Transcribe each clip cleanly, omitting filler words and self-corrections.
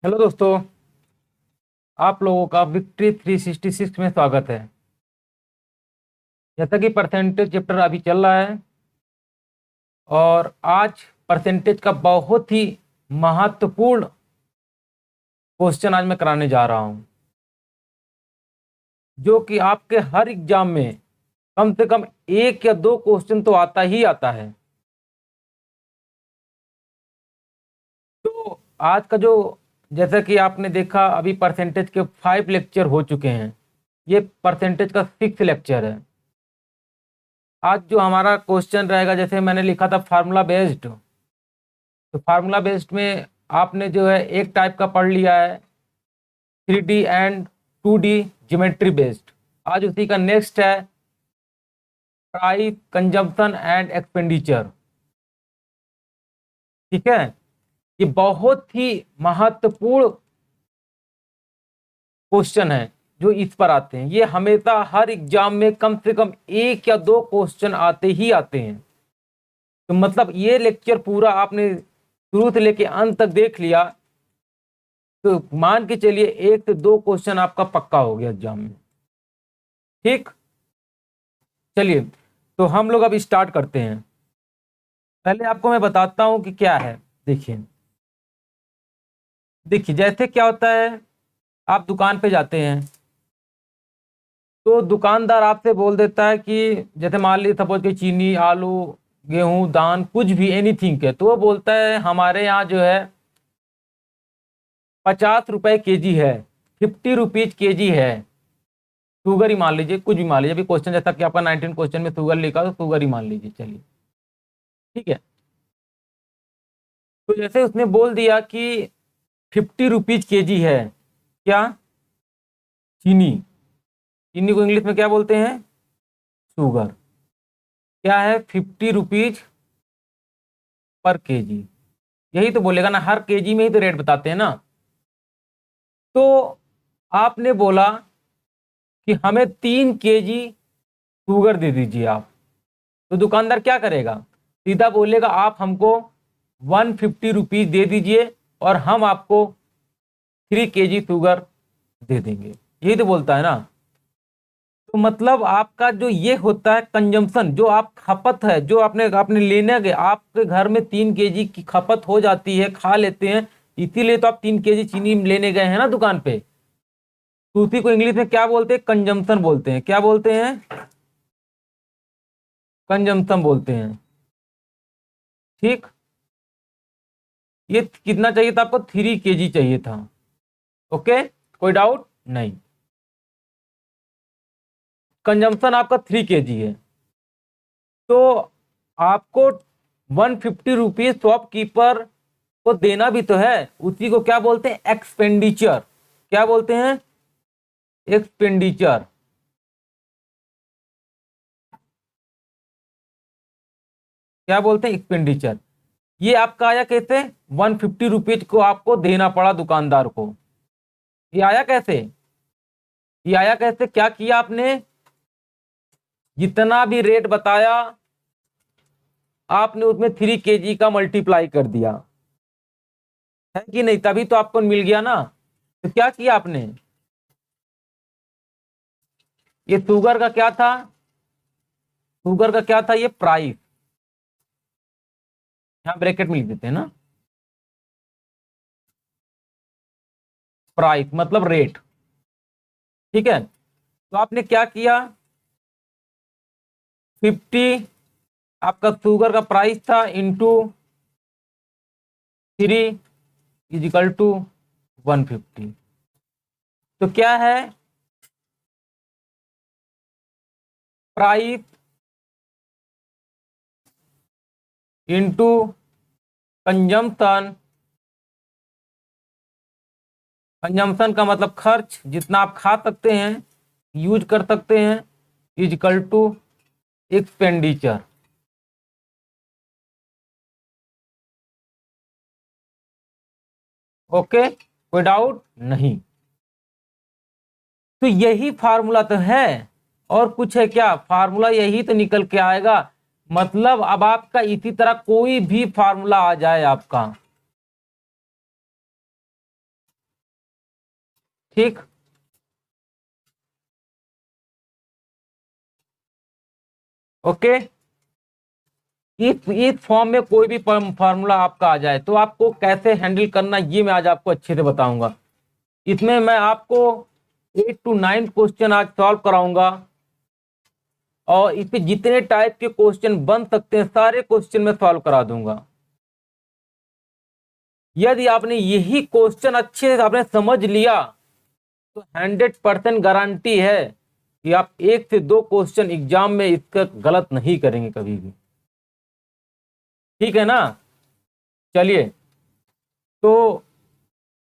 Hello दोस्तों, आप लोगों का विक्ट्री 366 में स्वागत है। जैसा कि परसेंटेज चैप्टर अभी चल रहा है और आज परसेंटेज का बहुत ही महत्वपूर्ण क्वेश्चन आज मैं कराने जा रहा हूं, जो कि आपके हर एग्जाम में कम से कम एक या दो क्वेश्चन तो आता ही आता है। तो आज का जो, जैसा कि आपने देखा, अभी परसेंटेज के 5 लेक्चर हो चुके हैं। ये परसेंटेज का 6 लेक्चर है। आज जो हमारा क्वेश्चन रहेगा, जैसे मैंने लिखा था फार्मूला बेस्ड, तो फार्मूला बेस्ड में आपने जो है एक टाइप का पढ़ लिया है 3D and 2D geometry based. आज उसी का नेक्स्ट है प्राइस, कंजम्पशन एंड एक्सपेंडिचर। ठीक है, ये बहुत ही महत्वपूर्ण क्वेश्चन है जो इस पर आते हैं। ये हमेशा हर एग्जाम में कम से कम एक या दो क्वेश्चन आते ही आते हैं। तो मतलब ये लेक्चर पूरा आपने शुरू से लेके अंत तक देख लिया तो मान के चलिए एक से दो क्वेश्चन आपका पक्का हो गया एग्जाम में। ठीक, चलिए तो हम लोग अब स्टार्ट करते हैं। पहले आपको मैं बताता हूं कि क्या है। देखिए देखिए जैसे क्या होता है, आप दुकान पे जाते हैं तो दुकानदार आपसे बोल देता है कि जैसे मान लीजिए सपोज कि चीनी, आलू, गेहूं, धान, कुछ भी एनीथिंग है, तो वो बोलता है हमारे यहाँ जो है 50 रुपए केजी है, 50 रुपीज केजी है। शुगर ही मान लीजिए, कुछ भी मान लीजिए। अभी क्वेश्चन जैसा कि आपका 19 क्वेश्चन में शुगर लिखा, तो शुगर ही मान लीजिए। चलिए ठीक है, तो जैसे उसने बोल दिया कि 50 रुपीज केजी है, क्या? चीनी। चीनी को इंग्लिश में क्या बोलते हैं? शुगर। क्या है? 50 रुपीज पर केजी। यही तो बोलेगा ना, हर केजी में ही तो रेट बताते हैं ना। तो आपने बोला कि हमें 3 केजी शुगर दे दीजिए आप। तो दुकानदार क्या करेगा? सीधा बोलेगा आप हमको 150 रुपीज दे दीजिए और हम आपको 3 केजी शुगर दे देंगे। यही तो बोलता है ना। तो मतलब आपका जो ये होता है कंजम्पशन, जो आप खपत है, जो आपने आपने लेने गए, आपके घर में 3 केजी की खपत हो जाती है, खा लेते हैं, इसीलिए तो आप 3 केजी चीनी लेने गए हैं ना दुकान पे। तो उसी को इंग्लिश में क्या बोलते हैं? कंजम्पशन बोलते हैं। क्या बोलते हैं? कंजम्पशन बोलते हैं। ठीक, ये कितना चाहिए था आपको? 3 केजी चाहिए था। ओके, कोई डाउट नहीं। कंजम्पशन आपका 3 केजी है, तो आपको 150 रुपीज शॉपकीपर को देना भी तो है। उसी को क्या बोलते हैं? एक्सपेंडिचर। क्या बोलते हैं? एक्सपेंडिचर। क्या बोलते हैं? एक्सपेंडिचर। ये आपका आया कैसे? 150 रुपीज को आपको देना पड़ा दुकानदार को। ये आया कैसे? ये आया कैसे? क्या किया आपने? जितना भी रेट बताया आपने उसमें 3 केजी का मल्टीप्लाई कर दिया, है कि नहीं? तभी तो आपको मिल गया ना। तो क्या किया आपने? ये शुगर का क्या था? शुगर का क्या था? ये प्राइस। यहां ब्रैकेट में लिख देते हैं ना, प्राइस मतलब रेट। ठीक है, तो आपने क्या किया? 50 आपका शुगर का प्राइस था, इंटू 3 = 150। तो क्या है? Price into consumption. कंजम्पशन का मतलब खर्च, जितना आप खा सकते हैं, यूज कर सकते हैं, = एक्सपेंडिचर। ओके, कोई डाउट नहीं। तो यही फार्मूला तो है, और कुछ है क्या? फार्मूला यही तो निकल के आएगा। मतलब अब आपका इसी तरह कोई भी फार्मूला आ जाए आपका, ठीक, ओके। इस फॉर्म में कोई भी फार्मूला आपका आ जाए तो आपको कैसे हैंडल करना, ये मैं आज आपको अच्छे से बताऊंगा। इसमें मैं आपको 8 to 9 क्वेश्चन आज सॉल्व कराऊंगा, और इस पे जितने टाइप के क्वेश्चन बन सकते हैं सारे क्वेश्चन मैं सॉल्व करा दूंगा। यदि आपने यही क्वेश्चन अच्छे से आपने समझ लिया तो 100% गारंटी है कि आप 1 से 2 क्वेश्चन एग्जाम में इसका गलत नहीं करेंगे कभी भी। ठीक है ना। चलिए, तो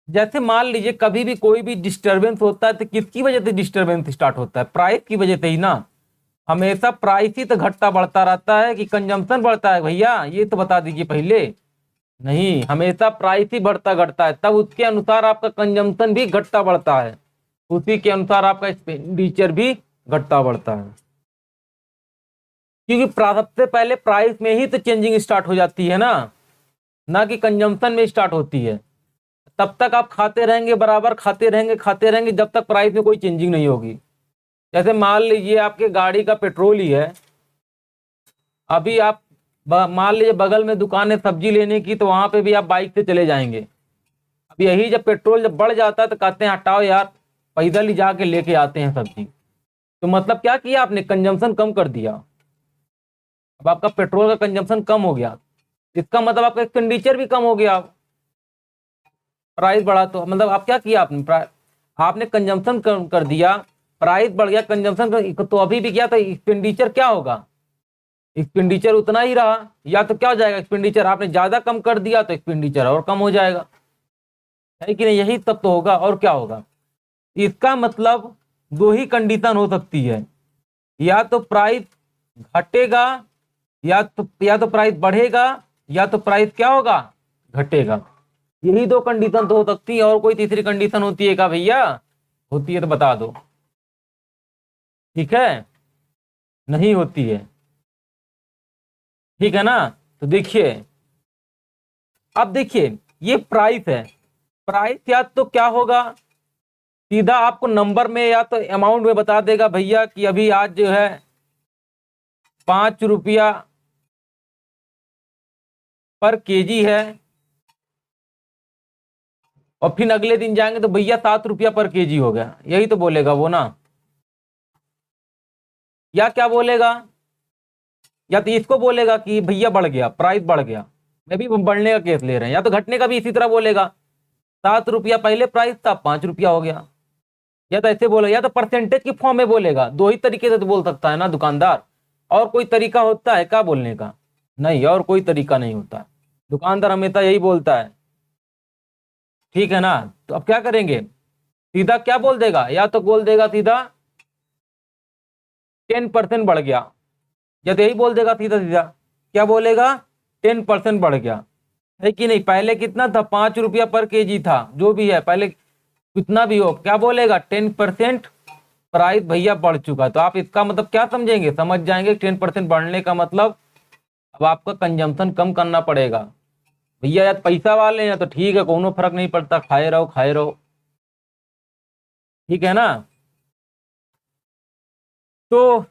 जैसे मान लीजिए कभी भी कोई भी डिस्टरबेंस होता है तो किसकी वजह से डिस्टरबेंस स्टार्ट होता है? प्राइस की वजह से ही ना। हमेशा प्राइस ही तो घटता बढ़ता रहता है कि कंजम्पशन बढ़ता है भैया? ये तो बता दीजिए पहले। नहीं, हमेशा प्राइस ही बढ़ता घटता है, तब उसके अनुसार आपका कंजम्पशन भी घटता बढ़ता है, उसी के अनुसार आपका एक्सपेंडिचर भी घटता बढ़ता है। क्योंकि सबसे पहले प्राइस में ही तो चेंजिंग स्टार्ट हो जाती है ना कि कंजम्पशन में स्टार्ट होती है। तब तक आप खाते रहेंगे, बराबर खाते रहेंगे जब तक प्राइस में कोई चेंजिंग नहीं होगी। जैसे मान लीजिए आपके गाड़ी का पेट्रोल ही है, अभी आप मान लीजिए बगल में दुकान है सब्जी लेने की, तो वहां पे भी आप बाइक से चले जाएंगे। अब यही जब पेट्रोल जब बढ़ जाता है तो कहते हैं हटाओ यार, पैदल ही जाके लेके आते हैं सब्जी। तो मतलब क्या किया आपने? कंजम्पशन कम कर दिया। अब आपका पेट्रोल का कंजम्पशन कम हो गया, इसका मतलब आपका एक्सपेंडिचर भी कम हो गया। प्राइस बढ़ा तो मतलब आप क्या किया? आपने कंजम्पशन कम कर दिया, प्राइस बढ़ गया, कंजम्पशन तो अभी भी क्या था? एक्सपेंडिचर क्या होगा? एक्सपेंडिचर उतना ही रहा। या तो क्या हो जाएगा? एक्सपेंडिचर आपने ज्यादा कम कर दिया तो एक्सपेंडिचर और कम हो जाएगा, है कि नहीं? यही तब तो होगा, और क्या होगा? इसका मतलब दो ही कंडीशन हो सकती है, या तो प्राइस घटेगा, या तो प्राइस बढ़ेगा, या तो प्राइस क्या होगा? घटेगा। यही दो कंडीशन तो हो सकती है, और कोई तीसरी कंडीशन होती है क्या भैया? होती है तो बता दो। ठीक है, नहीं होती है। ठीक है ना। तो देखिए, अब देखिए ये प्राइस है। प्राइस या तो क्या होगा? सीधा आपको नंबर में या तो अमाउंट में बता देगा भैया कि अभी आज जो है 5 रुपया पर केजी है, और फिर अगले दिन जाएंगे तो भैया 7 रुपया पर केजी हो गया। यही तो बोलेगा वो ना। या क्या बोलेगा? या तो इसको बोलेगा कि भैया बढ़ गया, प्राइस बढ़ गया, मैं भी बढ़ने का केस ले रहे हैं। या तो घटने का भी इसी तरह बोलेगा, 7 रुपया पहले प्राइस था, 5 रुपया हो गया। या तो ऐसे बोलेगा, या तो परसेंटेज की फॉर्म में बोलेगा। दो ही तरीके से तो बोल सकता है ना दुकानदार। और कोई तरीका होता है क्या बोलने का? नहीं, और कोई तरीका नहीं होता है। दुकानदार हमेशा यही बोलता है। ठीक है ना। तो अब क्या करेंगे? सीधा क्या बोल देगा? या तो बोल देगा सीधा 10% बढ़ गया, या तो यही बोल देगा सीधा सीधा। क्या बोलेगा? 10% बढ़ गया, है कि नहीं? पहले कितना था? 5 रुपया पर केजी था, जो भी है पहले कितना भी हो, क्या बोलेगा? 10% प्राइस भैया बढ़ चुका। तो आप इसका मतलब क्या समझेंगे? समझ जाएंगे 10% बढ़ने का मतलब अब आपका कंजम्पशन कम करना पड़ेगा। भैया या पैसा वाले हैं तो ठीक है, कोनो फर्क नहीं पड़ता, खाए रहो खाए रहो। ठीक है ना। तो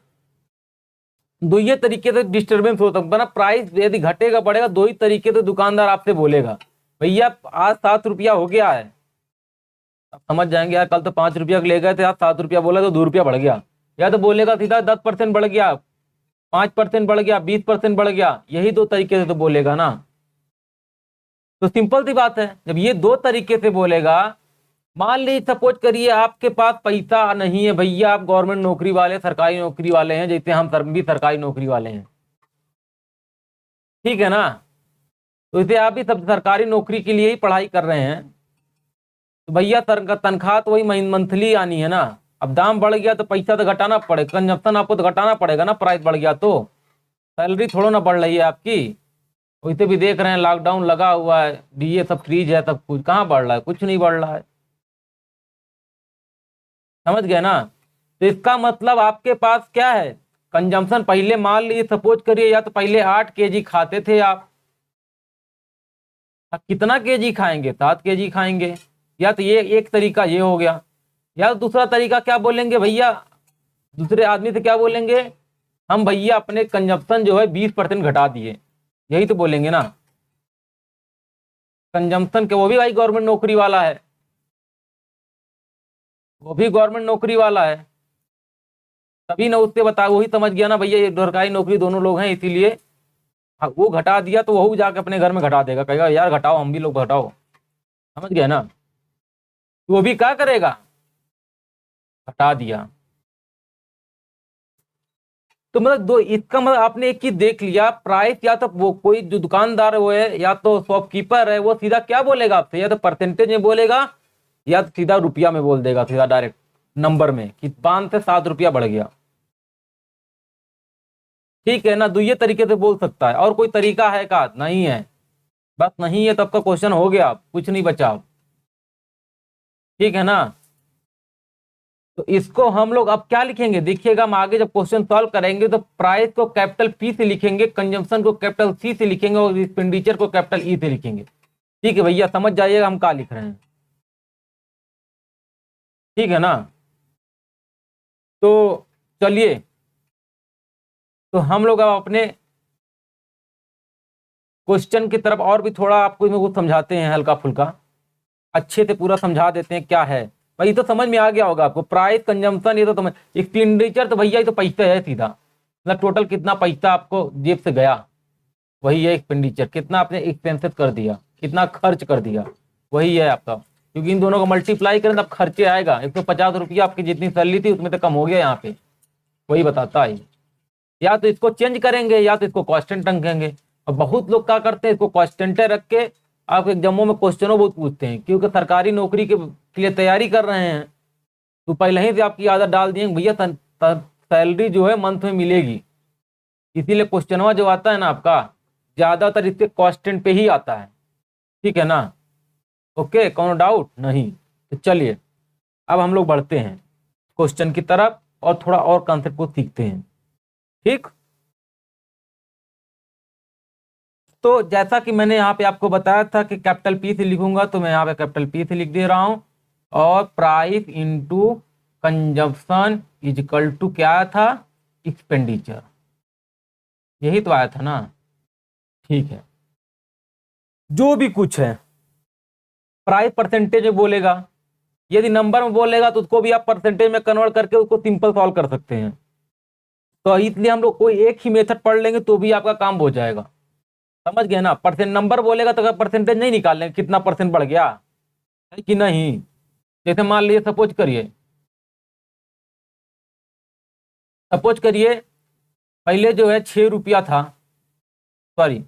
दो ही तरीके से डिस्टरबेंस हो सकता है ना। प्राइस यदि घटेगा बढ़ेगा, दो ही तरीके से दुकानदार आपसे बोलेगा। भैया आज 7 रुपया हो गया है, आप समझ जाएंगे यार कल तो 5 रुपया ले गए थे, आज 7 रुपया बोला तो 2 रुपया बढ़ गया। या तो बोलेगा सीधा 10% बढ़ गया, 5% बढ़ गया, 20% बढ़ गया। यही दो तरीके से तो बोलेगा ना। तो सिंपल सी बात है, जब ये दो तरीके से बोलेगा, मान लीजिए सपोज करिए आपके पास पैसा नहीं है भैया, आप गवर्नमेंट नौकरी वाले, सरकारी नौकरी वाले हैं, जैसे हम भी सरकारी नौकरी वाले हैं। ठीक है ना। तो इसे आप भी सब सरकारी नौकरी के लिए ही पढ़ाई कर रहे हैं। तो भैया तनख्वाह तो वही मंथली आनी है ना। अब दाम बढ़ गया तो पैसा तो घटाना पड़ेगा, कंजप्शन आपको तो घटाना पड़ेगा ना। प्राइस बढ़ गया तो सैलरी थोड़ा ना बढ़ रही है आपकी। वैसे भी देख रहे हैं लॉकडाउन लगा हुआ है, डीए सब फ्रीज है, सब कुछ कहाँ बढ़ रहा है? कुछ नहीं बढ़ रहा है। समझ गए ना। तो इसका मतलब आपके पास क्या है? कंजम्पशन पहले मान लीजिए सपोज करिए, या तो पहले 8 केजी खाते थे आप, अब कितना केजी खाएंगे? 7 केजी खाएंगे। या तो ये एक तरीका ये हो गया। या दूसरा तरीका क्या बोलेंगे भैया, दूसरे आदमी से क्या बोलेंगे, हम भैया अपने कंजप्शन जो है 20% घटा दिए, यही तो बोलेंगे ना। कंजम्पशन के, वो भी भाई गवर्नमेंट नौकरी वाला है, वो भी गवर्नमेंट नौकरी वाला है, तभी ना उससे बता, वही समझ गया ना भैया ये सरकारी नौकरी दोनों लोग हैं, इसीलिए वो घटा दिया तो वही जाके अपने घर में घटा देगा, कहेगा यार घटाओ, हम भी लोग घटाओ, समझ गया ना। तो वो भी क्या करेगा, घटा दिया। तो मतलब दो, इसका मतलब आपने एक चीज देख लिया, प्राइस या तो वो कोई जो दुकानदार वो है या तो शॉपकीपर है, वो सीधा क्या बोलेगा आपसे, या तो परसेंटेज में बोलेगा या तो सीधा रुपया में बोल देगा, सीधा डायरेक्ट नंबर में कि 5 से 7 रुपया बढ़ गया। ठीक है ना, तो ये तरीके से बोल सकता है, और कोई तरीका है का, नहीं है, बस नहीं है तो आपका क्वेश्चन हो गया, कुछ नहीं बचा। ठीक है ना, तो इसको हम लोग अब क्या लिखेंगे, देखिएगा हम आगे जब क्वेश्चन सॉल्व करेंगे तो प्राइस को कैपिटल पी से लिखेंगे, कंजम्पशन को कैपिटल सी से लिखेंगे और एक्सपेंडिचर को कैपिटल ई से लिखेंगे। ठीक है भैया, समझ जाइएगा हम क्या लिख रहे हैं। ठीक है ना, तो चलिए, तो हम लोग अब अपने क्वेश्चन की तरफ और भी थोड़ा आपको इसमें कुछ समझाते हैं, हल्का फुल्का अच्छे से पूरा समझा देते हैं क्या है। भाई तो समझ में आ गया होगा आपको, प्राइस कंजम्पशन ये तो समझ, एक्सपेंडिचर तो भैया ये तो पैसा है सीधा, मतलब टोटल कितना पैसा आपको जेब से गया वही है एक्सपेंडिचर, कितना आपने एक्सपेंसेस कर दिया, कितना खर्च कर दिया वही है आपका, क्योंकि इन दोनों को मल्टीप्लाई करें तब खर्चे आएगा। 150 रुपया आपकी जितनी सैलरी थी उसमें तो कम हो गया यहाँ पे, वही बताता है। या तो इसको चेंज करेंगे या तो इसको कांस्टेंट रखेंगे, और बहुत लोग क्या करते हैं इसको कांस्टेंट रख के आप एग्जामों में क्वेश्चनों बहुत पूछते हैं, क्योंकि सरकारी नौकरी के लिए तैयारी कर रहे हैं तो पहले ही से आपकी आदत डाल दिए भैया सैलरी जो है मंथ में मिलेगी, इसीलिए क्वेश्चनवा जो आता है ना आपका ज्यादातर इसके कांस्टेंट पे ही आता है। ठीक है ना, ओके, कौन डाउट नहीं। तो चलिए अब हम लोग बढ़ते हैं क्वेश्चन की तरफ और थोड़ा और कॉन्सेप्ट को सीखते हैं। ठीक, तो जैसा कि मैंने यहाँ पे आपको बताया था कि कैपिटल पी से लिखूंगा, तो मैं यहाँ पे कैपिटल पी से लिख दे रहा हूं, और price into consumption is equal to क्या था, एक्सपेंडिचर, यही तो आया था ना। ठीक है, जो भी कुछ है प्राइस परसेंटेज में बोलेगा, यदि नंबर में बोलेगा तो उसको भी आप परसेंटेज में कन्वर्ट करके उसको सिंपल सॉल्व कर सकते हैं। तो इसलिए हम लोग कोई एक ही मेथड पढ़ लेंगे तो भी आपका काम हो जाएगा, समझ गए ना। परसेंट नंबर बोलेगा तो परसेंटेज नहीं निकाल लेंगे कितना परसेंट बढ़ गया है कि नहीं। जैसे मान लीजिए सपोज करिए पहले जो है 6 रुपया था, सॉरी,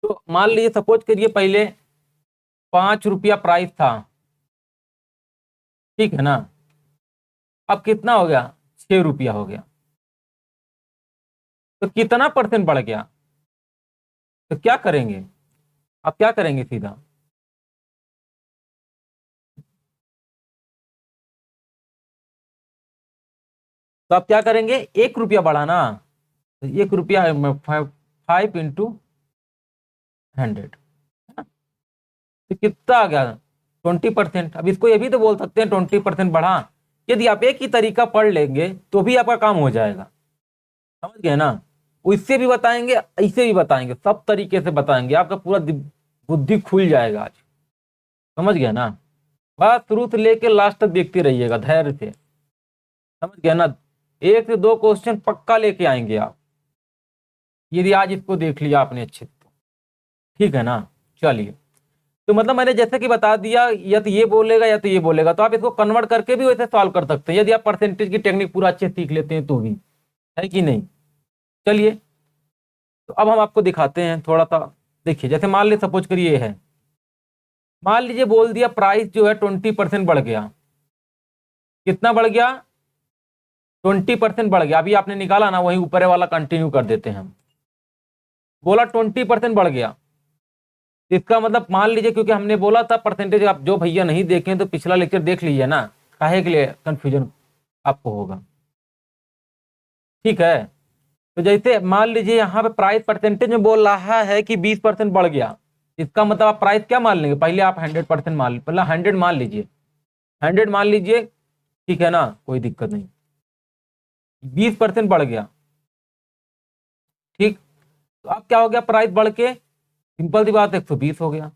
तो मान लीजिए सपोज करिए पहले 5 रुपया प्राइस था, ठीक है ना, अब कितना हो गया, 6 रुपया हो गया, तो कितना परसेंट बढ़ गया। तो क्या करेंगे, आप क्या करेंगे सीधा, तो आप क्या करेंगे, 1 रुपया बढ़ा ना, तो 1 रुपया है 5 इंटू 100, तो कितना आ गया, 20%। अब इसको ये भी तो बोल सकते हैं 20% बढ़ा। यदि आप एक ही तरीका पढ़ लेंगे तो भी आपका काम हो जाएगा, समझ गए ना। इससे भी बताएंगे, ऐसे भी बताएंगे, सब तरीके से बताएंगे, आपका पूरा बुद्धि खुल जाएगा आज, समझ गया ना। बस शुरू से लेके लास्ट तक देखते रहिएगा धैर्य से, समझ गया ना। 1 से 2 क्वेश्चन पक्का लेके आएंगे आप, यदि आज इसको देख लिया आपने अच्छे से तो। ठीक है ना, चलिए, तो मतलब मैंने जैसे कि बता दिया, या तो ये बोलेगा या तो ये बोलेगा, तो आप इसको कन्वर्ट करके भी वैसे सॉल्व कर सकते हैं, यदि आप परसेंटेज की टेक्निक पूरा अच्छे सीख लेते हैं तो भी, है कि नहीं। चलिए, तो अब हम आपको दिखाते हैं थोड़ा सा। देखिए जैसे मान लीजिए सपोज करिए है, मान लीजिए बोल दिया प्राइस जो है 20% बढ़ गया, कितना बढ़ गया, 20% बढ़ गया। अभी आपने निकाला ना, वही ऊपर वाला कंटिन्यू कर देते हैं हम। बोला 20% बढ़ गया, इसका मतलब मान लीजिए, क्योंकि हमने बोला था परसेंटेज, आप जो भैया नहीं देखें तो पिछला लेक्चर देख लीजिए ना, काहे के लिए कंफ्यूजन आपको होगा। ठीक है, तो जैसे मान लीजिए यहाँ पे प्राइस परसेंटेज में बोल रहा है कि 20% बढ़ गया, इसका मतलब आप प्राइस क्या मान लेंगे, पहले आप 100% मान लीजिए, पहले 100 मान लीजिए, 100 मान लीजिए, ठीक है ना, कोई दिक्कत नहीं। 20% बढ़ गया, ठीक, तो अब क्या हो गया, प्राइस बढ़ के सिंपल सी बात 120 हो गया।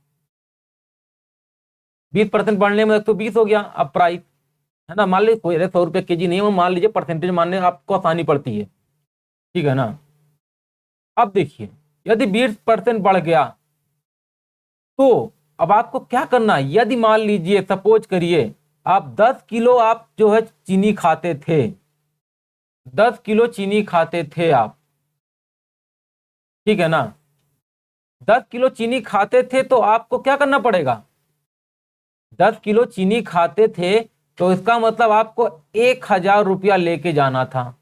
20% बढ़ने में 120 हो गया। अब प्राइस है ना, मान लीजिए कोई 100 रुपये केजी नहीं है, वो मान लीजिए परसेंटेज मानने आपको आसानी पड़ती है, ठीक है ना। अब देखिए यदि 20% बढ़ गया तो अब आपको क्या करना है, यदि मान लीजिए सपोज करिए आप 10 किलो आप जो है चीनी खाते थे, 10 किलो चीनी खाते थे आप, ठीक है ना, 10 किलो चीनी खाते थे तो आपको क्या करना पड़ेगा, 10 किलो चीनी खाते थे तो इसका मतलब आपको 1000 रुपया लेके जाना था।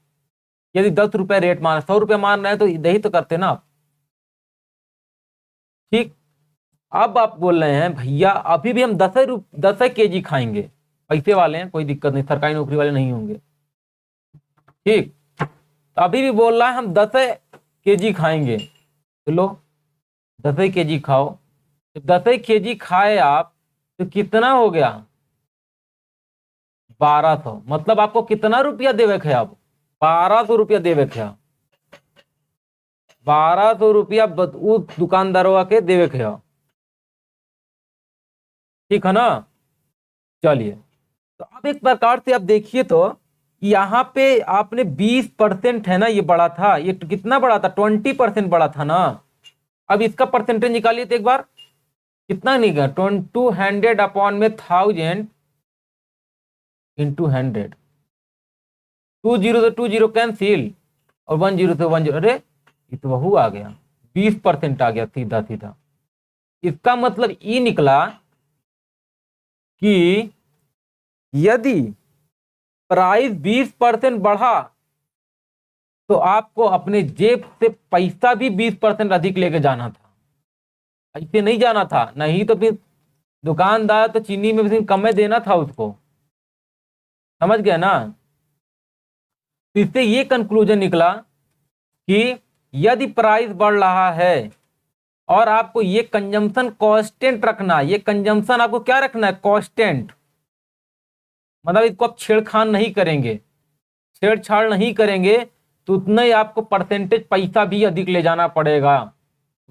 यदि 10 रुपये रेट मान 100 रुपये मान रहे हैं तो यही तो करते ना आप, ठीक। अब आप बोल रहे हैं भैया अभी भी हम 10 केजी खाएंगे, पैसे वाले हैं, कोई दिक्कत नहीं, सरकारी नौकरी वाले नहीं होंगे, ठीक, तो अभी भी बोल रहा है हम 10 केजी खाएंगे, तो लो 10 केजी खाओ। तो 10 केजी खाए आप तो कितना हो गया, 1200, मतलब आपको कितना रुपया देवे है, अब 1200 रुपया देवे है, 1200 रुपया उस दुकानदारों के देवे है, ठीक है ना। चलिए, तो अब एक प्रकार से आप देखिए तो यहाँ पे आपने 20% है ना, ये बड़ा था, ये कितना बड़ा था, 20% बड़ा था ना। अब इसका परसेंटेज निकालिए तो एक बार कितना निकला, 200 अपॉन में 1000 इंटू 100, 20 से 20 कैंसिल और 10 से 10, अरे ये तो वह आ गया, 20% आ गया सीधा सीधा। इसका मतलब ये निकला कि यदि प्राइस 20% बढ़ा तो आपको अपने जेब से पैसा भी 20% अधिक लेके जाना था, ऐसे नहीं जाना था, नहीं तो फिर दुकानदार तो चीनी में भी कम में देना था उसको, समझ गया ना। तो इससे ये कंक्लूजन निकला कि यदि प्राइस बढ़ रहा है और आपको ये कंजम्पशन कांस्टेंट रखना, ये कंजम्पशन आपको क्या रखना है, कांस्टेंट, मतलब इसको आप छेड़खान नहीं करेंगे, छेड़छाड़ नहीं करेंगे तो उतना ही आपको परसेंटेज पैसा भी अधिक ले जाना पड़ेगा।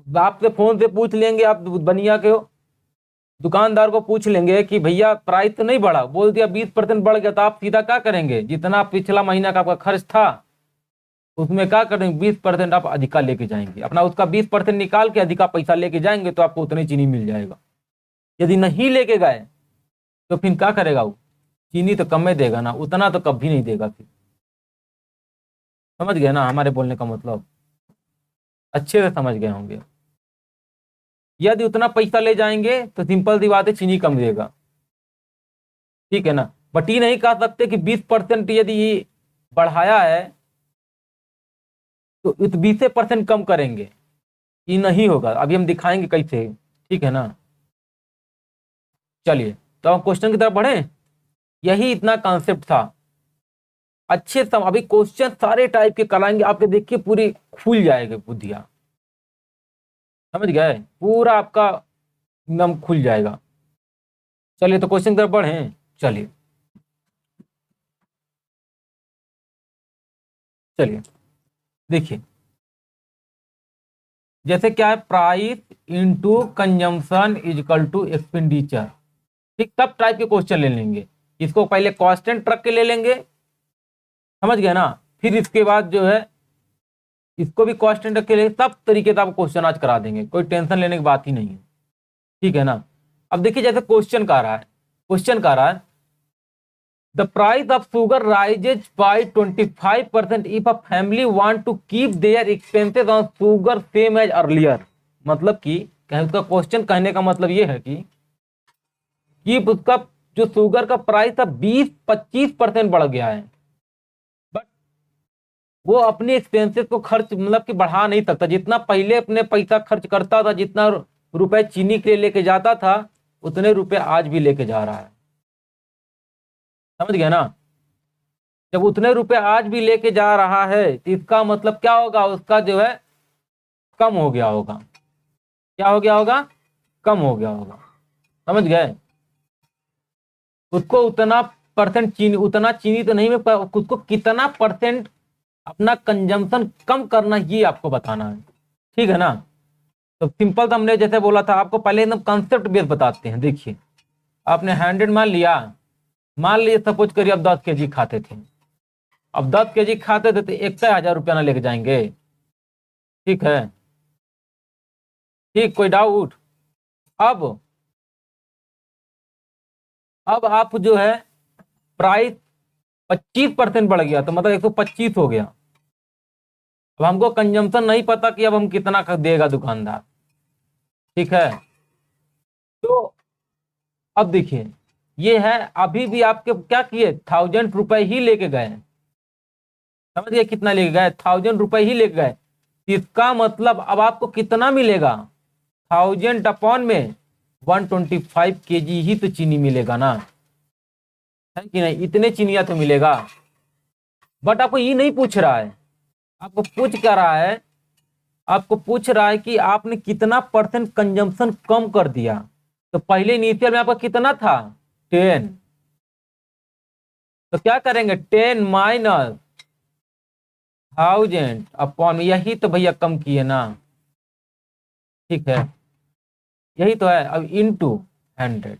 आपसे फोन से पूछ लेंगे, आप बनिया के हो, दुकानदार को पूछ लेंगे कि भैया प्राइस तो नहीं बढ़ा, बोल दिया 20% बढ़ गया, तो आप सीधा क्या करेंगे, जितना पिछला महीना का आपका खर्च था उसमें क्या करेंगे, 20% आप अधिका लेके जाएंगे, अपना उसका 20% निकाल के अधिका पैसा लेके जाएंगे तो आपको उतनी चीनी मिल जाएगा। यदि नहीं लेके गए तो फिर क्या करेगा वो, चीनी तो कम में देगा ना, उतना तो कभी नहीं देगा फिर, समझ गए ना हमारे बोलने का मतलब, अच्छे से समझ गए होंगे। यदि उतना पैसा ले जाएंगे तो सिंपल सी बात है चीनी कम देगा, ठीक है ना। बट ये नहीं कह सकते कि 20% यदि ये बढ़ाया है तो इस 20% कम करेंगे, ये नहीं होगा, अभी हम दिखाएंगे कैसे, ठीक है ना। चलिए तो हम क्वेश्चन की तरफ बढ़े, यही इतना कॉन्सेप्ट था। अच्छे से अभी क्वेश्चन सारे टाइप के कराएंगे, आपके देखिए पूरी खुल जाएगी बुद्धिया, समझ गए, पूरा आपका एकदम खुल जाएगा। चलिए तो क्वेश्चन की तरफ बढ़े, चलिए चलिए देखिए, जैसे क्या है, price into consumption is equal to expenditure, ठीक, सब टाइप के क्वेश्चन ले लेंगे। इसको पहले कांस्टेंट रख के ले लेंगे, समझ गए ना, फिर इसके बाद जो है इसको भी कांस्टेंट रख के ले, सब तरीके से आपको क्वेश्चन आज करा देंगे, कोई टेंशन लेने की बात ही नहीं है, ठीक है ना। अब देखिए जैसे क्वेश्चन का रहा है, क्वेश्चन का रहा है the price of sugar rises by 25% if a family want to keep their expenses on sugar same as earlier, मतलब कि उसका क्वेश्चन कहने का मतलब ये है कि उसका जो शुगर का प्राइस था 20-25% बढ़ गया है, बट वो अपने एक्सपेंसेस को खर्च मतलब कि बढ़ा नहीं सकता, जितना पहले अपने पैसा खर्च करता था, जितना रुपए चीनी के लिए लेके जाता था उतने रुपए आज भी लेके जा रहा है, समझ गया ना। जब उतने रुपए आज भी लेके जा रहा है तो इसका मतलब क्या होगा, उसका जो है कम हो गया होगा, क्या हो गया होगा, कम हो गया होगा, समझ गए। उसको उतना परसेंट चीनी, उतना चीनी तो नहीं में, उसको कितना परसेंट अपना कंजम्पशन कम करना ये आपको बताना है, ठीक है ना। तो सिंपल तो हमने जैसे बोला था आपको, पहले एकदम कंसेप्ट बेस बताते हैं। देखिए आपने 100 मान लिया, मान लीजिए सपोज करिए अब 10 केजी खाते थे, अब 10 केजी खाते थे तो 1,000 रुपया ना लेके जाएंगे, ठीक है। ठीक, कोई डाउट। अब आप जो है प्राइस 25% बढ़ गया, तो मतलब 125 हो गया। अब हमको कंजम्पशन नहीं पता कि अब हम कितना देगा दुकानदार, ठीक है। तो अब देखिए ये है, अभी भी आपके क्या किए, 1,000 रुपए ही लेके गए, समझ गए कितना लेके गए, 1,000 रुपए ही लेके गए। इसका मतलब अब आपको कितना मिलेगा, 1000 अपॉन में 125 kg ही तो चीनी मिलेगा ना, है कि नहीं, इतने चीनिया तो मिलेगा। बट आपको ये नहीं पूछ रहा है, आपको पूछ क्या रहा है, आपको पूछ रहा है कि आपने कितना परसेंट कंजम्पशन कम कर दिया। तो पहले इनिशियल में आपका कितना था, 10, तो क्या करेंगे 10 माइनस 1000 अपॉन, यही तो भैया कम किए ना, ठीक है, यही तो है। अब इनटू 100,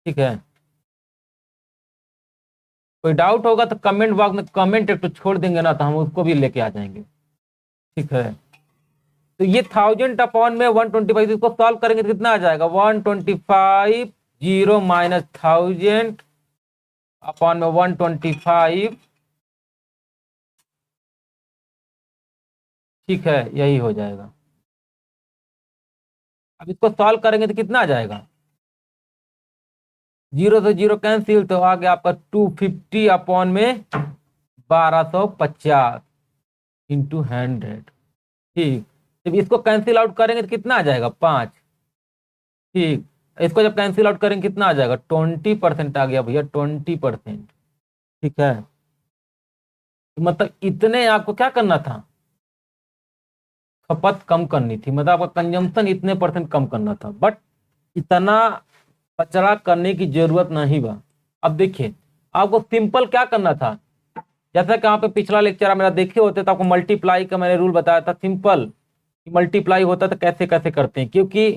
ठीक है। कोई डाउट होगा तो कमेंट बॉक्स में कमेंट एक तो छोड़ देंगे ना, तो हम उसको भी लेके आ जाएंगे, ठीक है। तो ये 1000 अपॉन में 125, इसको सॉल्व करेंगे तो कितना आ जाएगा, 125, 0 माइनस 1000 अपॉन में 125, ठीक है, यही हो जाएगा। अब इसको सॉल्व करेंगे तो कितना आ जाएगा, 0 से 0 कैंसिल, तो आ गया आपका 250 अपॉन में 1250 इंटू 100, ठीक। जब इसको कैंसिल आउट करेंगे तो कितना आ जाएगा, 5, ठीक। इसको जब कैंसिल आउट करेंगे कितना आ जाएगा, 20% आ गया भैया, 20%, ठीक है। मतलब इतने आपको क्या करना था, खपत कम करनी थी, मतलब आपका कंजम्पशन इतने परसेंट कम करना था, बट इतना कचरा करने की जरूरत नहीं बा। अब देखिए आपको सिंपल क्या करना था, जैसा कि यहाँ पे पिछला लेक्चर आप मेरा देखे होते तो आपको मल्टीप्लाई का मैंने रूल बताया था, सिंपल मल्टीप्लाई होता है तो कैसे कैसे करते हैं, क्योंकि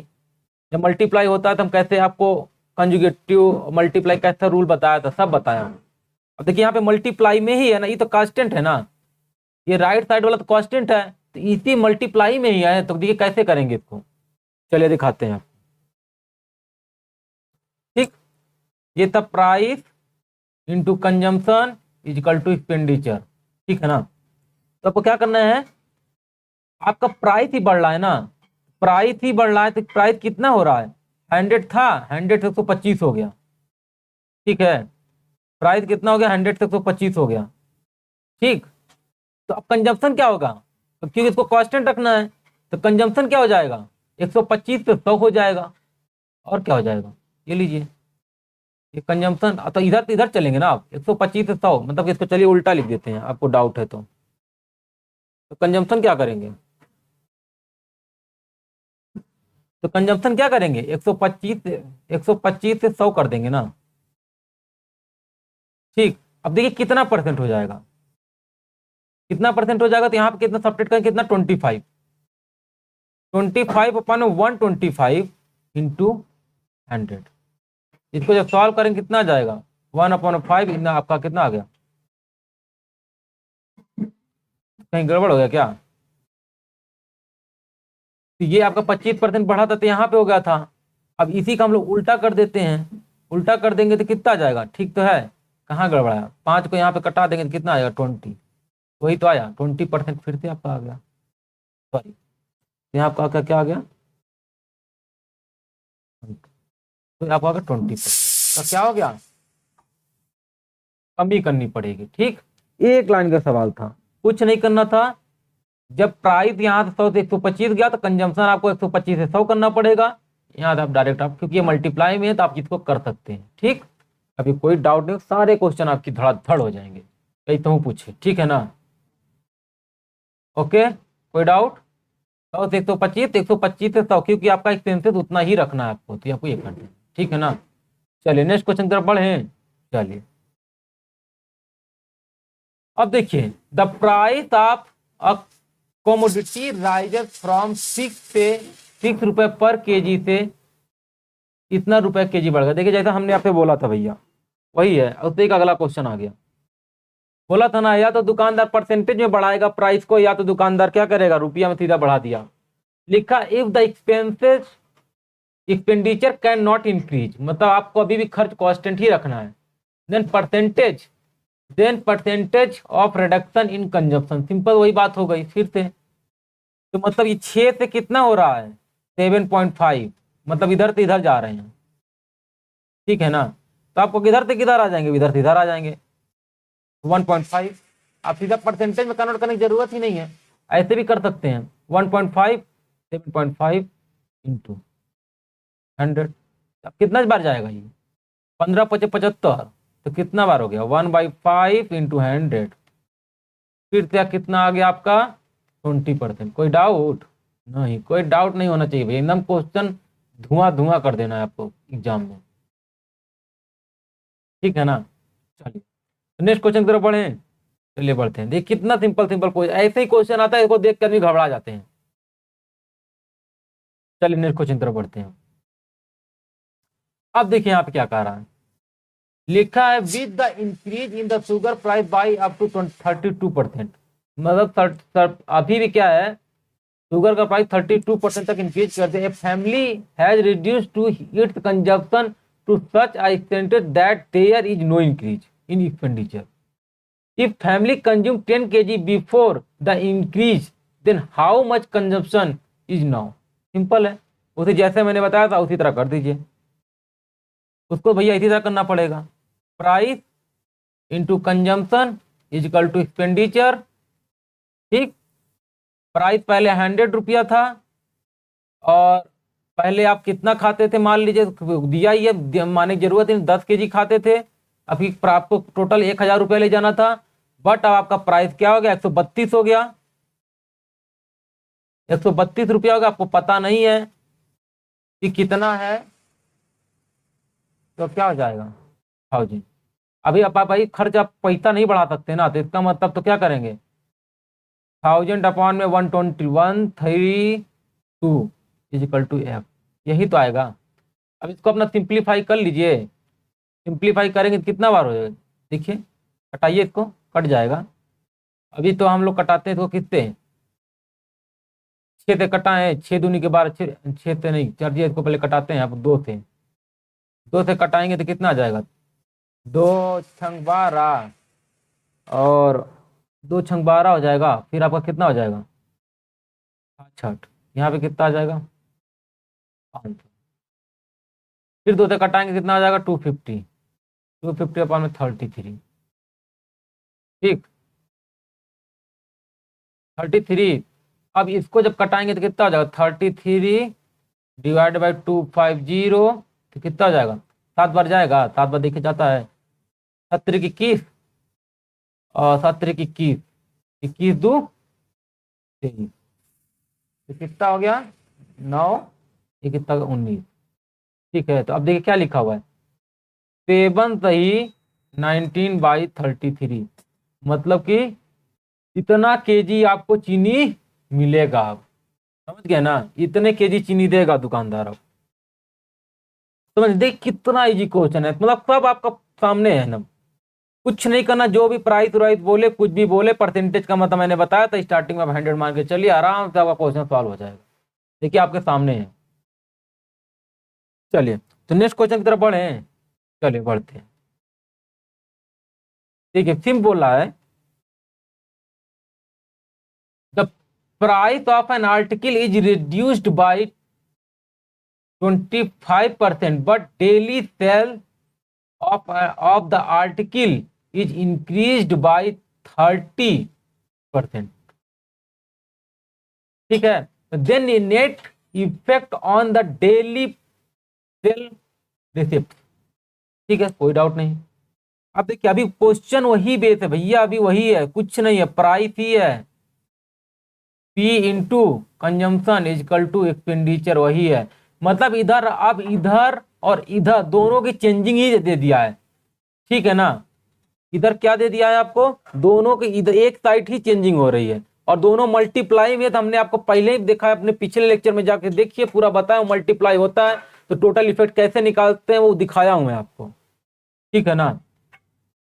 जब मल्टीप्लाई होता है तो हम कैसे आपको कंजुगेटिव मल्टीप्लाई कैसा रूल बताया था, सब बताया हूँ। अब देखिए यहाँ पे मल्टीप्लाई में ही है ना, ये तो कांस्टेंट है ना, ये राइट साइड वाला तो कांस्टेंट है, तो इसी मल्टीप्लाई में ही है। तो देखिए कैसे करेंगे इसको, चलिए दिखाते हैं, ठीक। ये था price into consumption is equal to expenditure, ठीक है ना। तो आपको क्या करना है, आपका प्राइस ही बढ़ रहा है ना, प्राइस ही बढ़ रहा है, तो प्राइस कितना हो रहा है, 100 था, 100 से 125 हो गया, ठीक है। प्राइस कितना हो गया, 100 से 125 हो गया, ठीक। तो अब कंजम्पशन क्या होगा, तो क्योंकि इसको कांस्टेंट रखना है, तो कंजम्पशन क्या हो जाएगा, 125 से 100 हो जाएगा, और क्या हो जाएगा, ये लीजिए ये कंजम्पशन। तो इधर चलेंगे ना आप, 125 से 100, मतलब इसको चलिए उल्टा लिख देते हैं, आपको डाउट है तो कंजम्पशन क्या करेंगे, तो कंजम्पशन क्या करेंगे, 125 से 100 कर देंगे ना, ठीक। अब देखिए कितना परसेंट हो जाएगा, कितना परसेंट हो जाएगा, तो यहाँ पे कितना सब्ट्रैक्ट करेंगे, कितना 25, 25 अपॉन 125 इंटू 100, इसको जब सॉल्व करेंगे कितना आ जाएगा, 1/5, इतना आपका कितना आ गया, कहीं गड़बड़ हो गया क्या, तो ये आपका 25% बढ़ा था तो यहाँ पे हो गया था। अब इसी का हम लोग उल्टा कर देते हैं, उल्टा कर देंगे तो कितना आ जाएगा, ठीक तो है, कहाँ गड़बड़ाया, 5 को यहाँ पे कटा देंगे तो कितना आएगा 20, वही तो आया 20%, फिर से आपका आ गया, सॉरी यहाँ आपका क्या आ गया, तो आपका आ गया 20%, तो क्या हो गया, कमी करनी पड़ेगी, ठीक। एक लाइन का सवाल था, कुछ नहीं करना था। जब प्राइस यहाँ से 100 से 125 गया तो कंजम्पशन आपको 125 से 100 करना पड़ेगा, यहाँ से आप डायरेक्ट आप, क्योंकि ये मल्टीप्लाई में है तो आप इसको कर सकते हैं, ठीक। अभी कोई डाउट नहीं, सारे क्वेश्चन आपकी धड़ाधड़ हो जाएंगे, कहीं तो पूछे, ठीक है ना। ओके, कोई डाउट। 100 से 125, 125 से 100, क्योंकि आपका एक्सपेंसेस उतना ही रखना है आपको, तो आपको ये करना है, ठीक है ना। चलिए नेक्स्ट क्वेश्चन की तरफ बढ़े। चलिए अब देखिए, the price of a commodity rises from 6 रुपए पर केजी से इतना रुपए केजी बढ़ गया। देखिए जैसा हमने आपसे बोला था भैया, वही है। उससे एक अगला क्वेश्चन आ गया, बोला था ना, या तो दुकानदार परसेंटेज में बढ़ाएगा प्राइस को, या तो दुकानदार क्या करेगा, रुपया में सीधा बढ़ा दिया। लिखा if the expenses expenditure can not increase, मतलब आपको अभी भी खर्च कांस्टेंट ही रखना है। Then percentage of reduction in consumption, simple वही बात हो गई फिर से। तो मतलब ये 6 से कितना हो रहा है, 7.5, मतलब इधर से इधर जा रहे हैं, ठीक है ना। तो आपको किधर से किधर आ जाएंगे, इधर से इधर आ जाएंगे 1.5। आप सीधा परसेंटेज में कन्वर्ट करने की जरूरत ही नहीं है, ऐसे भी कर सकते हैं। 1.5 7.5 इंटू 100, अब कितना बार जाएगा ये, 15 पचे 75, तो कितना बार हो गया, 1/5 इंटू 100, फिर क्या कितना आ गया आपका 20%। कोई डाउट नहीं, कोई डाउट नहीं होना चाहिए भैया, एकदम क्वेश्चन धुआं धुआं कर देना है आपको एग्जाम में, ठीक है ना। चलिए नेक्स्ट क्वेश्चन की तरफ बढ़े। चलिए बढ़ते हैं, देखिए कितना सिंपल सिंपल क्वेश्चन, ऐसे ही क्वेश्चन आता है, इसको देख कर भी घबरा जाते हैं। चलिए नेक्स्ट क्वेश्चन की तरफ बढ़ते हैं। अब देखिए यहाँ पे क्या कह रहा है, लिखा है with the increase in the sugar price by up to 32%, मतलब अभी भी क्या है, शुगर का प्राइस 32% तक इंक्रीज कर दे। Family has reduce to its consumption to such extent that there is no increase in expenditure. If family consume 10 kg before the increase, then how much consumption is now. Simple है, उसे जैसे मैंने बताया था उसी तरह कर दीजिए, उसको भैया इसी तरह करना पड़ेगा। Price into consumption is equal to expenditure, ठीक। प्राइस पहले 100 रुपया था, और पहले आप कितना खाते थे, मान लीजिए दिया ही है, माने की जरूरत है, 10 kg खाते थे, अभी आपको टोटल 1000 रुपया ले जाना था, बट अब आपका प्राइस क्या हो गया, 132 हो गया, 132 रुपया हो गया। आपको पता नहीं है कि कितना है, तो क्या हो जाएगा 1000। अभी आप भाई खर्च, आप पैसा नहीं बढ़ा सकते ना, तो इसका मतलब तो क्या करेंगे, 1000 अपॉन में 132 इज इक्वल टू एफ, यही तो आएगा। अब इसको अपना सिंप्लीफाई कर लीजिए, सिंप्लीफाई करेंगे तो कितना बार हो जाएगा, देखिए कटाइए इसको, कट जाएगा। अभी तो हम लोग कटाते हैं तो कितने, 6 से कटाए, 6 दूनी के बाद 6 से नहीं, चलिए इसको पहले कटाते हैं, अब 2 से कटाएंगे तो कितना आ जाएगा, 2 छंग 12, और 2 छंग 12 हो जाएगा, फिर आपका कितना हो जाएगा 60, यहाँ पे कितना आ जाएगा 500, फिर 2 से कटाएंगे कितना आ जाएगा 250, 250 अपॉन में 33, ठीक 33। अब इसको जब कटाएंगे तो कितना हो जाएगा 33 डिवाइड बाई 250, तो कितना हो जाएगा, 7 बार जाएगा, 7 बार देखे जाता है, 7 3 21, और 7 3 21, 21 2 23, तो कितना हो गया 9, ये कितना 19, ठीक है। तो अब देखिए क्या लिखा हुआ है, 7 सही 19/33, मतलब कि इतना केजी आपको चीनी मिलेगा। आप समझ गए ना, इतने केजी चीनी देगा दुकानदार। आप समझ, देख कितना इजी क्वेश्चन है, मतलब सब आपका सामने है ना, कुछ नहीं करना, जो भी प्राइस वाइस बोले, कुछ भी बोले, परसेंटेज का मतलब मैंने बताया था स्टार्टिंग में, 100 मान के चलिए, आराम से आपका क्वेश्चन सॉल्व हो जाएगा, देखिए आपके सामने है। चलिए तो नेक्स्ट क्वेश्चन की तरफ बढ़े, चलिए बढ़ते हैं। ठीक है, सिम बोल रहा है, the price of an article is reduced by 25%, but daily cell of the article is increased by 30%, ठीक है। then the net effect on the daily sell receipt, ठीक है, कोई डाउट नहीं। अब देखिए अभी क्वेश्चन वही बेस है भैया, अभी वही है, कुछ नहीं है, प्राइस ही है, P into consumption is equal to expenditure, वही है। मतलब इधर अब इधर और इधर दोनों की चेंजिंग ही दे दिया है, ठीक है ना। इधर क्या दे दिया है आपको, दोनों की इधर एक साइड ही चेंजिंग हो रही है और दोनों मल्टीप्लाई में, तो हमने आपको पहले ही देखा है, अपने पिछले लेक्चर में जाके देखिए, पूरा बताया मल्टीप्लाई होता है तो टोटल इफेक्ट कैसे निकालते हैं वो दिखाया हूं मैं आपको, ठीक है ना।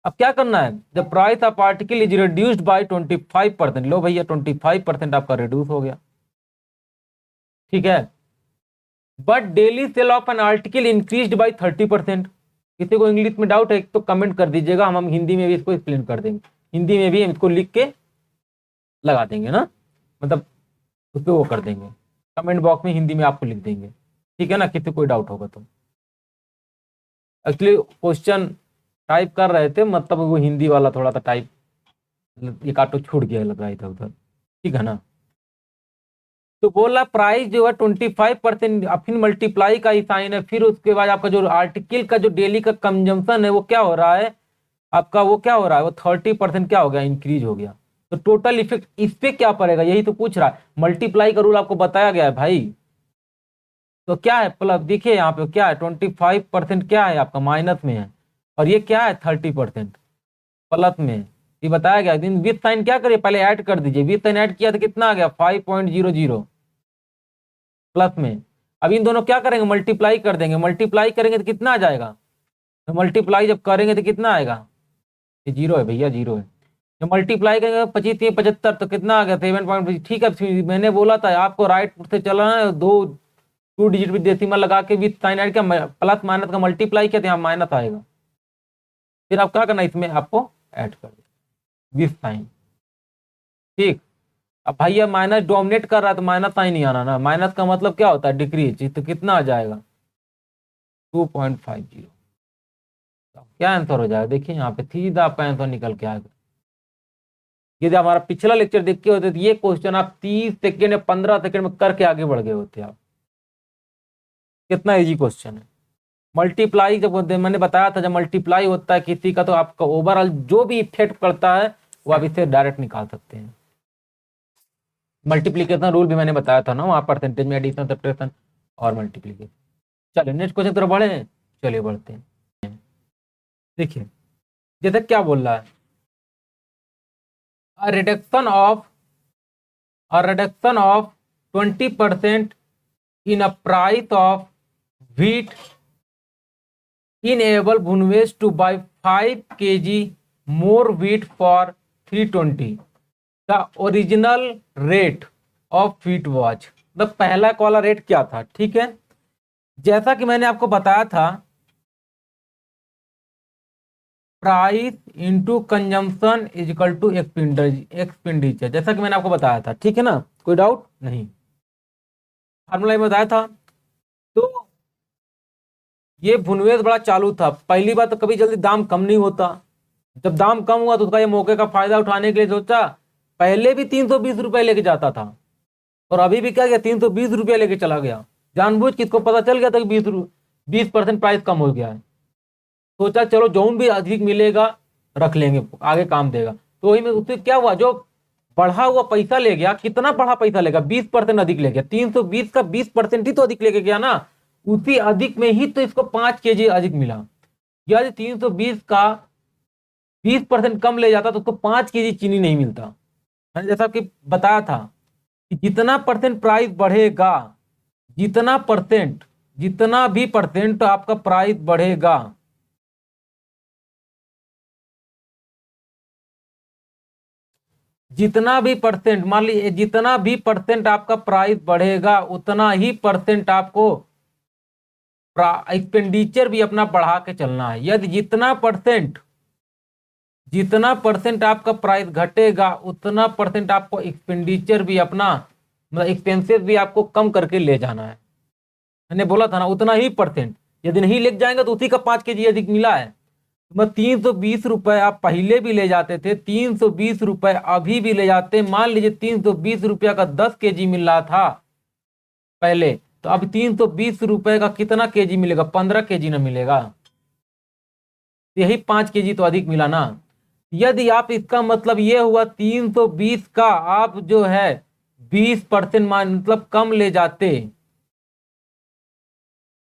अब क्या करना है, the price of article is reduced by 25%, लो भैया 25% आपका रिड्यूस हो गया, ठीक है। But daily cell of an article increased by 30%। किसी को इंग्लिश में डाउट है तो कमेंट कर दीजिएगा, हम हिंदी में भी इसको एक्सप्लेन कर देंगे, हिंदी में भी हम इसको लिख के लगा देंगे ना, मतलब उस पर वो कर देंगे, कमेंट बॉक्स में हिंदी में आपको लिख देंगे, ठीक है ना, किसी कोई डाउट होगा तो। एक्चुअली क्वेश्चन टाइप कर रहे थे, मतलब वो हिंदी वाला थोड़ा सा टाइप एक आटो छूट गया लग रहा है इधर उधर, ठीक है ना। तो बोला प्राइस जो है 25%, फिर मल्टीप्लाई का ही साइन है, फिर उसके बाद आपका जो आर्टिकल का जो डेली का कंजम्पशन है वो क्या हो रहा है आपका, वो क्या हो रहा है, वो 30% क्या हो गया, इंक्रीज हो गया। तो टोटल इफेक्ट इस पे क्या पड़ेगा, यही तो पूछ रहा है। मल्टीप्लाई का रूल आपको बताया गया है भाई, तो क्या है प्लस, देखिए यहाँ पे क्या है 25% क्या है आपका माइनस में है, और ये क्या है 30% प्लस में, ये बताया गया। विथ साइन क्या करिए, पहले ऐड कर दीजिए, विथ साइन ऐड किया तो कितना आ गया 5.00 प्लस में। अब इन दोनों क्या करेंगे, मल्टीप्लाई कर देंगे, मल्टीप्लाई करेंगे तो कितना आ जाएगा, तो मल्टीप्लाई जब करेंगे तो कितना आएगा, ये जीरो है भैया, जीरो है। जब मल्टीप्लाई करेंगे 25×3=75 तो कितना आ गया 7. ठीक है, मैंने बोला था आपको राइट से चलाना है, टू डिजिट विद डेसिमल लगा के विथ साइन ऐड किया, प्लस माइनस का मल्टीप्लाई किया तो यहाँ माइनस आएगा, फिर आप क्या करना, इसमें आपको ऐड कर दें विथ साइन, ठीक। अब भैया माइनस डोमिनेट कर रहा है तो माइनस साइन नहीं आना ना, माइनस का मतलब क्या होता है डिक्रीज, तो कितना आ जाएगा 2.50। क्या आंसर हो जाएगा, देखिए यहाँ पे सीधा आपका आंसर निकल के आएगा। यदि हमारा पिछला लेक्चर देख के होते तो ये क्वेश्चन आप 30 सेकेंड या 15 सेकेंड में करके आगे बढ़ गए होते आप, कितना इजी क्वेश्चन है। मल्टीप्लाई जब मैंने बताया था, जब मल्टीप्लाई होता है किसी का तो आपका ओवरऑल जो भी इफेक्ट करता है वो आप इससे डायरेक्ट निकाल सकते हैं। मल्टीप्लीकेशन रूल भी मैंने बताया था ना वहाँ, परसेंटेज में एडिशन सब्ट्रैक्शन और मल्टीप्लीकेशन। चलिए नेक्स्ट क्वेश्चन तरफ बढ़े हैं, चलिए बढ़ते हैं। देखिए जैसे क्या बोल रहा है, a reduction of 20% in a price of wheat enable Bhunesh to buy 5 kg more wheat for 320. The original rate of wheat was, तो पहला वाला रेट क्या था, ठीक है। जैसा कि मैंने आपको बताया था, price into consumption is equal to expenditure, जैसा कि मैंने आपको बताया था, ठीक है ना, कोई डाउट नहीं, फार्मूला में बताया था। तो ये भुनवेश बड़ा चालू था, पहली बात तो कभी जल्दी दाम कम नहीं होता, जब दाम कम हुआ तो उसका ये मौके का फायदा उठाने के लिए सोचा, पहले भी 320 रुपये लेके जाता था और अभी भी क्या गया 320 रुपये लेके चला गया, जानबूझ किसको पता चल गया था कि 20% प्राइस कम हो गया है, सोचा चलो जोन भी अधिक मिलेगा रख लेंगे, आगे काम देगा। तो वही में उससे क्या हुआ, जो बढ़ा हुआ पैसा ले गया, कितना बढ़ा पैसा लेगा 20% अधिक ले गया, 320 का 20% ही तो अधिक लेके गया ना, उसी अधिक में ही तो इसको 5 kg अधिक मिला। यदि 320 का 20% कम ले जाता तो उसको 5 kg चीनी नहीं मिलता। मैंने जैसा कि बताया था कि जितना परसेंट प्राइस बढ़ेगा, जितना भी परसेंट आपका प्राइस बढ़ेगा, जितना भी परसेंट, मान लीजिए जितना भी परसेंट आपका प्राइस बढ़ेगा उतना ही परसेंट आपको एक्सपेंडिचर भी अपना बढ़ा के चलना है। यदि जितना परसेंट आपका प्राइस घटेगा उतना परसेंट आपको एक्सपेंडिचर भी अपना, मतलब एक्सपेंसेस भी आपको कम करके ले जाना है। मैंने बोला था ना उतना ही परसेंट, यदि नहीं ले जाएंगे तो उसी का 5 kg अधिक मिला है। मतलब 320 रुपए आप पहले भी ले जाते थे, 320 रुपए अभी भी ले जाते। मान लीजिए 320 रुपया का 10 kg मिल रहा था पहले, तो अब 320 रुपए का कितना kg मिलेगा, 15 kg ना मिलेगा, यही 5 kg तो अधिक मिला ना। यदि आप, इसका मतलब ये हुआ 320 का आप जो है 20% मतलब कम ले जाते,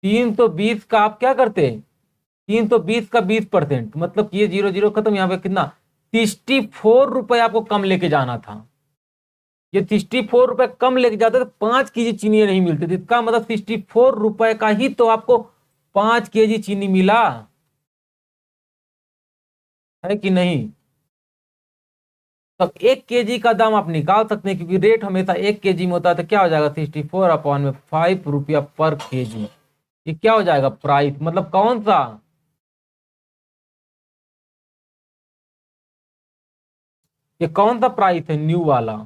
320 का आप क्या करते, 320 का 20%, मतलब ये 0 0 खत्म, यहाँ पे कितना 64 रुपए आपको कम लेके जाना था। ये 64 रुपए कम लेके जाते तो 5 केजी चीनी नहीं मिलती थी। इसका मतलब 64 रुपए का ही तो आपको 5 केजी चीनी मिला है कि नहीं। तब 1 केजी का दाम आप निकाल सकते हैं, क्योंकि रेट हमेशा 1 केजी में होता है। तो क्या हो जाएगा 64 अपॉन में 5 रुपया पर केजी, ये क्या हो जाएगा प्राइस, मतलब कौन सा, ये कौन सा प्राइस है, न्यू वाला,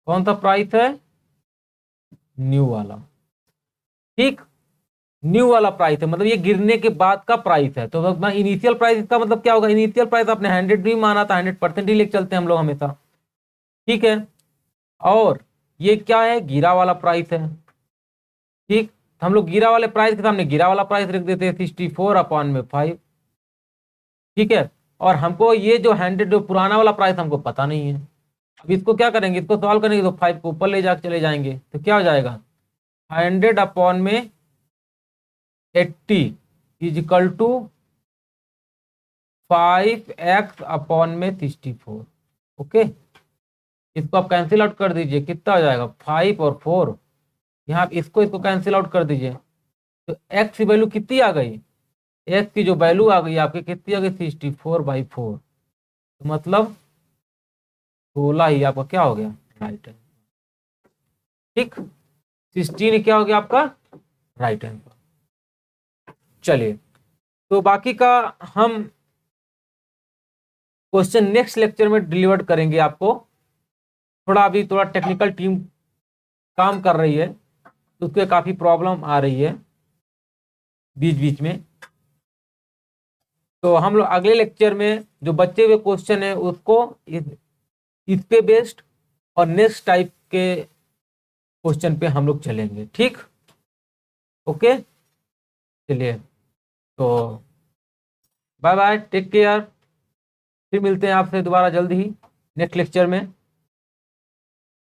कौन सा प्राइस है, न्यू वाला। ठीक, न्यू वाला प्राइस है, मतलब ये गिरने के बाद का प्राइस है। तो इनिशियल प्राइस, इसका मतलब क्या होगा, इनिशियल प्राइस आपने 100 भी माना था, 100% ही लेके चलते हैं हम लोग हमेशा। ठीक है, और ये क्या है, गिरा वाला प्राइस है। ठीक, हम लोग गिरा वाले प्राइस के सामने गिरा वाला प्राइस रख देते हैं 64 अपॉन में 5। ठीक है, और हमको ये जो 100 जो पुराना वाला प्राइस हमको पता नहीं है। अब इसको क्या करेंगे, इसको सॉल्व करेंगे तो 5 को ऊपर ले जाकर चले जाएंगे, तो क्या हो जाएगा 100 अपॉन में 80 is equal to 5x upon में 64। ओके, इसको आप कैंसिल आउट कर दीजिए, कितना हो जाएगा 5 और 4, यहाँ इसको कैंसिल आउट कर दीजिए, तो x की वैल्यू कितनी आ गई, x की जो वैल्यू आ गई आपकी कितनी आ गई 64/4, तो मतलब 16 ही आपका क्या हो गया राइट हैंड। ठीक, 16 क्या हो गया आपका राइट हैंड। चलिए, तो बाकी का हम क्वेश्चन नेक्स्ट लेक्चर में डिलीवर करेंगे आपको। थोड़ा अभी थोड़ा टेक्निकल टीम काम कर रही है, तो उसके काफी प्रॉब्लम आ रही है बीच बीच में। तो हम लोग अगले लेक्चर में जो बचे हुए क्वेश्चन है उसको इस पे बेस्ड और नेक्स्ट टाइप के क्वेश्चन पे हम लोग चलेंगे। ठीक, ओके, चलिए, तो बाय बाय, टेक केयर, फिर मिलते हैं आपसे दोबारा जल्द ही नेक्स्ट लेक्चर में।